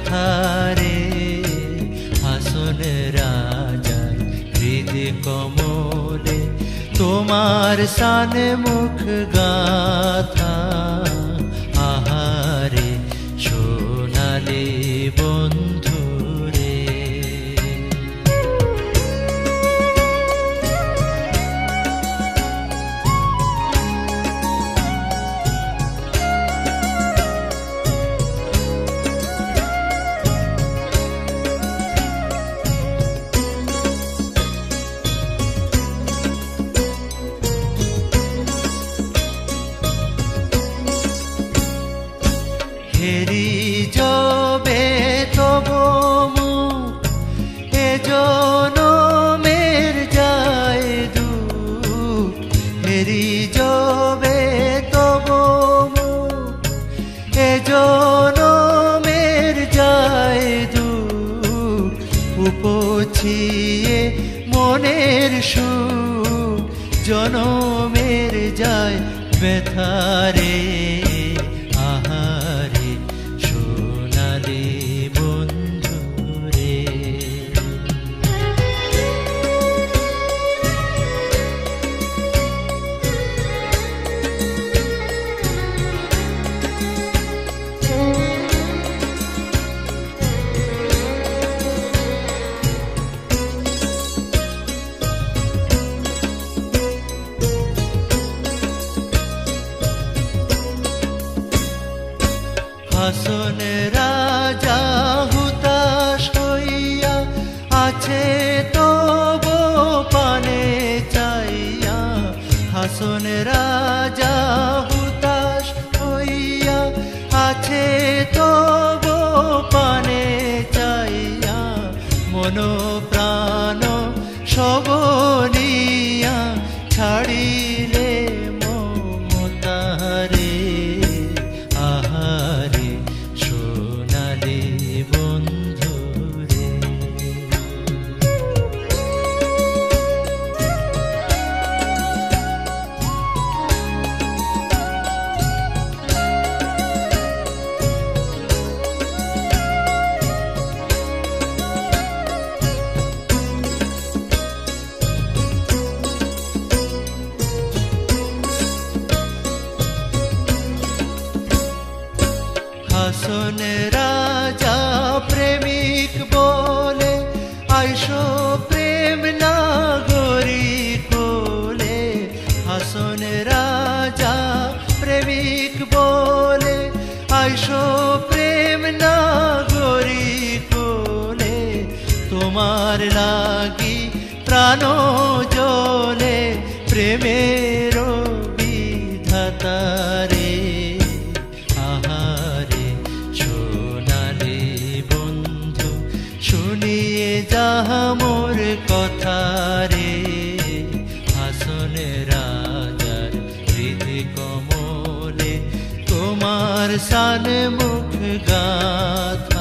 ব্যথারে হাসন রাজার হৃদয় কমলে তোমার শান মুখ গাথা আহারে সোনালি বন্ধুরে। হেরি যবে তব মুখ এ জনমের যায় দুঃখ, হেরি যবে তব মুখ এ জনমের যায় দুঃখ, উপছিয়ে মনের সুখ জনমের যায় ব্যথারে আহারে সোনালি বন্ধুরে। হাসন রাজা হুতাশ হইয়া আছে তব পানে চাইয়া, হাসন রাজা হুতাশ হইয়া আছে তব পানে চাইয়া, মন প্রাণ সবনিয়া ছাড়িলে মমতারে আহারে সোনালি বন্ধুরে। হাসন রাজা প্রেমিক বলে আইসো প্রেম নাগরি কোলে, হাসন রাজা প্রেমিক বলে আইসো প্রেম নাগরি কোলে, তোমার লাগি প্রাণ জ্বলে প্রেমের বিধাতারে আহারে সোনালি বন্ধু শুনিয়ে যাহা মোর কথা রে, হাসন রাজার হৃদয় কমলে তোমার শান মুখ গাথা